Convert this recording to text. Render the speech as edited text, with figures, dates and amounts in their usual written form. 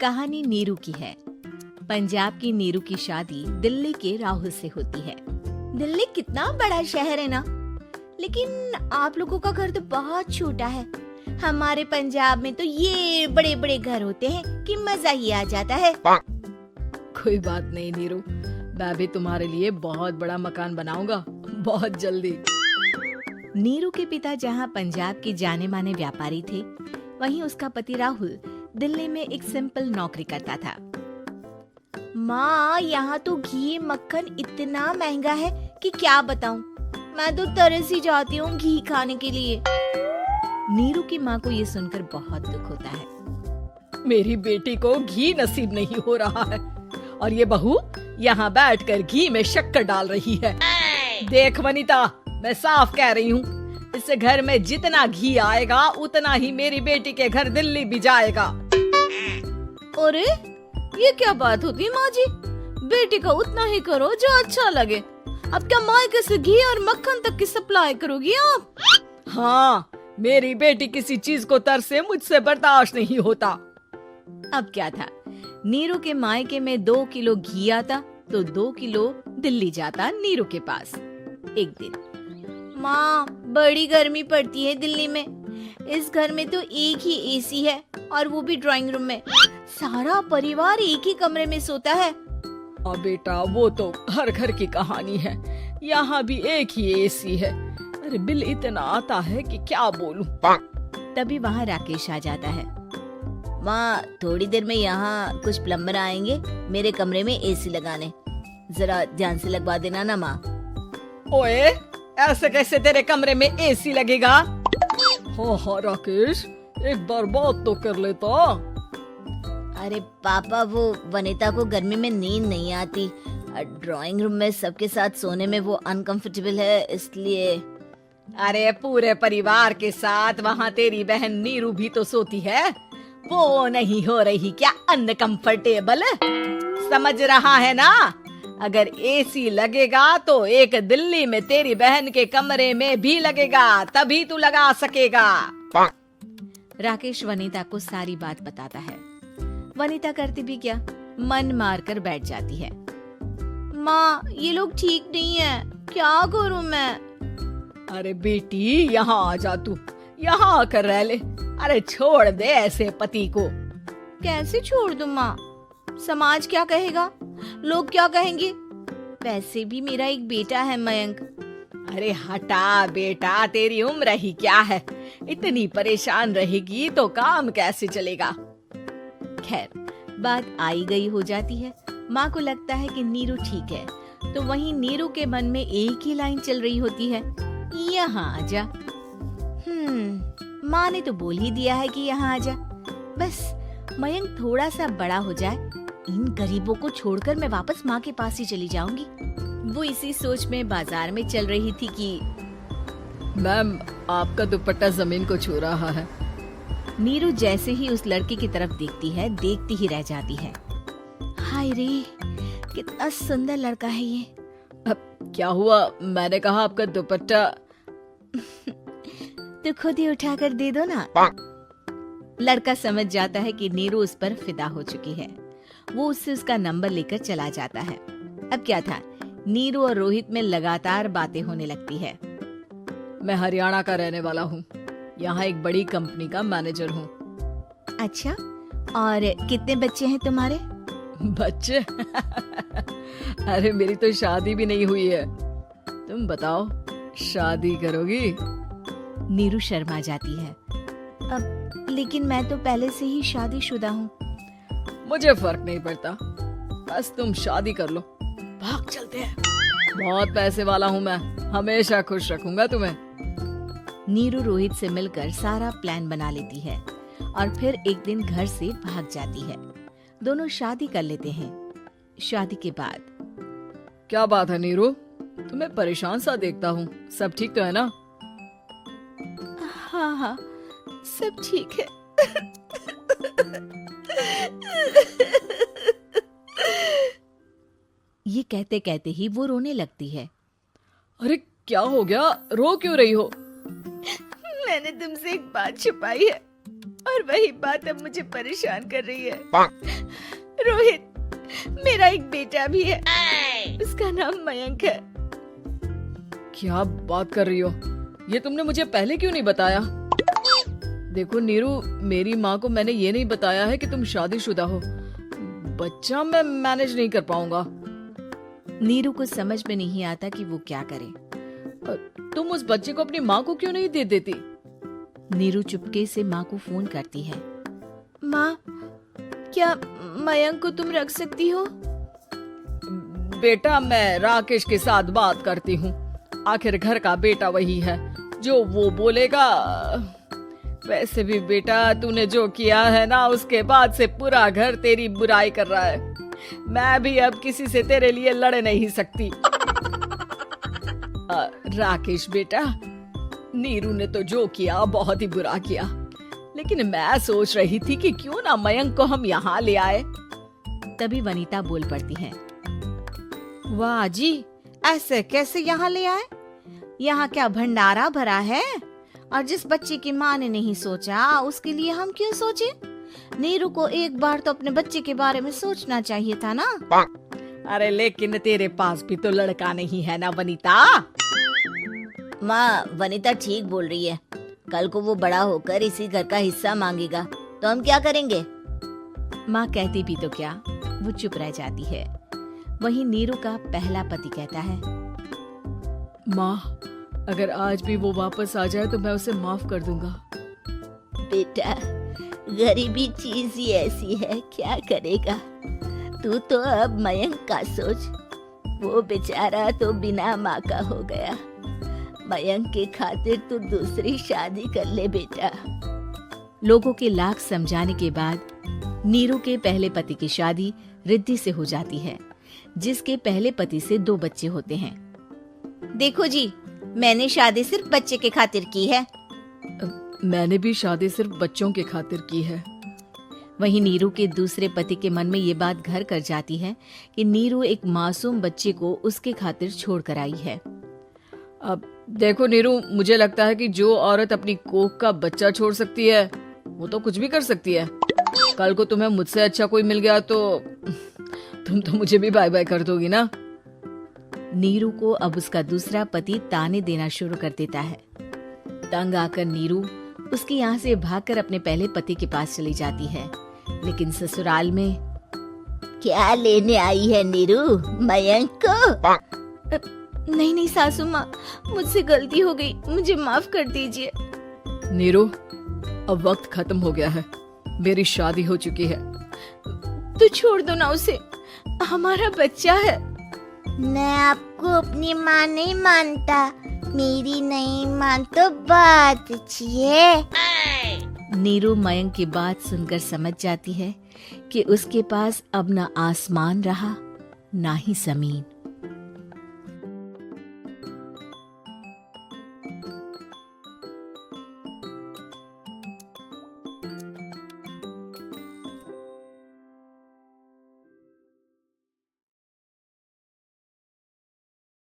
कहानी नीरू की है। पंजाब की नीरू की शादी दिल्ली के राहुल से होती है। दिल्ली कितना बड़ा शहर है ना, लेकिन आप लोगों का घर तो बहुत छोटा है। हमारे पंजाब में तो ये बड़े बड़े घर होते हैं कि मजा ही आ जाता है। कोई बात नहीं नीरू, मैं भी तुम्हारे लिए बहुत बड़ा मकान बनाऊंगा बहुत जल्दी। नीरू के पिता जहाँ पंजाब के जाने माने व्यापारी थे, वहीं उसका पति राहुल दिल्ली में एक सिंपल नौकरी करता था। माँ, यहाँ तो घी मक्खन इतना महंगा है कि क्या बताऊं। मैं तो तरस ही जाती हूँ घी खाने के लिए। नीरू की माँ को ये सुनकर बहुत दुख होता है। मेरी बेटी को घी नसीब नहीं हो रहा है और ये बहू यहाँ बैठकर घी में शक्कर डाल रही है। देख वनिता, मैं साफ कह रही हूँ, इस घर में जितना घी आएगा उतना ही मेरी बेटी के घर दिल्ली भी जाएगा। अरे ये क्या बात होती है माँ जी? बेटी का उतना ही करो जो अच्छा लगे। अब क्या मायके से घी और मक्खन तक की सप्लाई करोगी आप? हाँ, मेरी बेटी किसी चीज को तरसे मुझसे बर्दाश्त नहीं होता। अब क्या था, नीरू के मायके में 2 किलो घी आता तो 2 किलो दिल्ली जाता नीरू के पास। एक दिन, माँ बड़ी गर्मी पड़ती है दिल्ली में। इस घर में तो एक ही एसी है और वो भी ड्राइंग रूम में। सारा परिवार एक ही कमरे में सोता है। अब बेटा, वो तो हर घर की कहानी है। यहाँ भी एक ही एसी है। अरे बिल इतना आता है कि क्या बोलूं। तभी वहाँ राकेश आ जाता है। माँ, थोड़ी देर में यहाँ कुछ प्लम्बर आएंगे मेरे कमरे में एसी लगाने। जरा ध्यान से लगवा देना ना माँ। ओए, ऐसे कैसे तेरे कमरे में एसी लगेगा? हाँ राकेश, एक बार बात तो कर लेता। अरे पापा, वो वनिता को गर्मी में नींद नहीं आती। ड्राइंग रूम में सबके साथ सोने में वो अनकंफर्टेबल है, इसलिए। अरे पूरे परिवार के साथ वहाँ तेरी बहन नीरू भी तो सोती है। वो नहीं हो रही क्या अनकंफर्टेबल? समझ रहा है ना? अगर एसी लगेगा तो एक दिल्ली में तेरी बहन के कमरे में भी लगेगा, तभी तू लगा सकेगा। राकेश वनिता को सारी बात बताता है। वनिता करती भी क्या, मन मार कर बैठ जाती है। माँ, ये लोग ठीक नहीं है, क्या करूँ मैं? अरे बेटी, यहाँ आ जा, तू यहाँ आकर रह ले। अरे छोड़ दे ऐसे पति को। कैसे छोड़ दूँ माँ? समाज क्या कहेगा, लोग क्या कहेंगे? वैसे भी मेरा एक बेटा है मयंक। अरे हटा बेटा, तेरी उम्र ही क्या है, इतनी परेशान रहेगी तो काम कैसे चलेगा। खैर, बात आई गई हो जाती है। माँ को लगता है कि नीरू ठीक है, तो वहीं नीरू के मन में एक ही लाइन चल रही होती है, यहाँ आजा। माँ ने तो बोल ही दिया है कि यहाँ आजा। बस मयंक थोड़ा सा बड़ा हो जाए, इन गरीबों को छोड़कर मैं वापस माँ के पास ही चली जाऊंगी। वो इसी सोच में बाजार में चल रही थी कि मैम, आपका दुपट्टा जमीन को छू रहा है। नीरू जैसे ही उस लड़के की तरफ देखती है, देखती ही रह जाती है। हाय रे, कितना सुंदर लड़का है ये। अब क्या हुआ? मैंने कहा आपका दुपट्टा। तो खुद ही उठाकर दे दो ना। लड़का समझ जाता है कि नीरू उस पर फिदा हो चुकी है। वो उससे उसका नंबर लेकर चला जाता है। अब क्या था, नीरू और रोहित में लगातार बातें होने लगती है। मैं हरियाणा का रहने वाला हूँ, यहाँ एक बड़ी कंपनी का मैनेजर हूँ। अच्छा, और कितने बच्चे हैं तुम्हारे? बच्चे? अरे मेरी तो शादी भी नहीं हुई है। तुम बताओ, शादी करोगी? नीरू शर्मा जाती है। अब लेकिन मैं तो पहले से ही शादीशुदा हूँ। मुझे फर्क नहीं पड़ता, बस तुम शादी कर लो, भाग चलते हैं। बहुत पैसे वाला हूँ मैं, हमेशा खुश रखूंगा तुम्हें। नीरू रोहित से मिलकर सारा प्लान बना लेती है और फिर एक दिन घर से भाग जाती है। दोनों शादी कर लेते हैं। शादी के बाद, क्या बात है नीरू, तुम्हें परेशान सा देखता हूँ, सब ठीक तो है ना? हाँ हाँ, सब ठीक है। ये कहते कहते ही वो रोने लगती है। अरे क्या हो गया, रो क्यों रही हो? मैंने तुमसे एक बात छुपाई है। और वही बात अब मुझे परेशान कर रही है। रोहित, मेरा एक बेटा भी है, उसका नाम मयंक है। क्या बात कर रही हो? ये तुमने मुझे पहले क्यों नहीं बताया? देखो नीरू, मेरी माँ को मैंने ये नहीं बताया है कि तुम शादीशुदा हो। बच्चा मैं मैनेज नहीं कर पाऊंगा। नीरू को समझ में नहीं आता कि वो क्या करे। तुम उस बच्चे को अपनी माँ को क्यों नहीं दे देती? नीरू चुपके से माँ को फोन करती है। माँ, क्या मयंक को तुम रख सकती हो? बेटा, मैं राकेश के साथ बात करती हूँ। आखिर घर का बेटा वही है, जो वो बोलेगा। वैसे भी बेटा, तूने जो किया है ना, उसके बाद से पूरा घर तेरी बुराई कर रहा है। मैं भी अब किसी से तेरे लिए लड़ नहीं सकती। राकेश बेटा, नीरू ने तो जो किया बहुत ही बुरा किया, लेकिन मैं सोच रही थी कि क्यों ना मयंक को हम यहाँ ले आए। तभी वनीता बोल पड़ती है। वाह जी, ऐसे कैसे यहाँ ले आए? यहाँ क्या भंडारा भरा है? और जिस बच्चे की माँ ने नहीं सोचा, उसके लिए हम क्यों सोचे? नीरू को एक बार तो अपने बच्चे के बारे में सोचना चाहिए था ना। अरे लेकिन तेरे पास भी तो लड़का नहीं है ना वनीता। माँ, वनीता ठीक बोल रही है। कल को वो बड़ा होकर इसी घर का हिस्सा मांगेगा तो हम क्या करेंगे? माँ कहती भी तो क्या, वो चुप रह जाती है। वहीं नीरू का पहला पति कहता है। माँ, अगर आज भी वो वापस आ जाए तो मैं उसे माफ कर दूंगा। बेटा, गरीबी चीज ही ऐसी है, क्या करेगा? तू तो अब मयंक का सोच। वो बेचारा तो बिना माँ का हो गया। मयंक के खातिर तू दूसरी शादी कर ले बेटा। लोगों के लाख समझाने के बाद नीरू के पहले पति की शादी रिद्धि से हो जाती है, जिसके पहले पति से 2 बच्चे होते हैं। देखो जी, मैंने शादी सिर्फ बच्चे के खातिर की है। मैंने भी शादी सिर्फ बच्चों के खातिर की है। वहीं नीरू के दूसरे पति के मन में ये बात घर कर जाती है कि नीरू एक मासूम बच्चे को उसके खातिर छोड़ कर आई है। अब देखो नीरू, मुझे लगता है कि जो औरत अपनी कोख का बच्चा छोड़ सकती है, वो तो कुछ भी कर सकती है। कल को तुम्हें मुझसे अच्छा कोई मिल गया तो तुम तो मुझे भी बाय बाय कर दोगी ना। नीरू को अब उसका दूसरा पति ताने देना शुरू कर देता है। तंग आकर नीरू उसके यहाँ से भागकर अपने पहले पति के पास चली जाती है। लेकिन ससुराल में क्या लेने आई है नीरू, मयंक को? नहीं सासू माँ, मुझसे गलती हो गई, मुझे माफ कर दीजिए। नीरू, अब वक्त खत्म हो गया है, मेरी शादी हो चुकी है। तो छोड़ दो ना उसे, हमारा बच्चा है। मैं आपको अपनी माँ नहीं मानता, मेरी नहीं मान तो बात अच्छी है। नीरू मयंक की बात सुनकर समझ जाती है कि उसके पास अब न आसमान रहा, ना ही जमीन।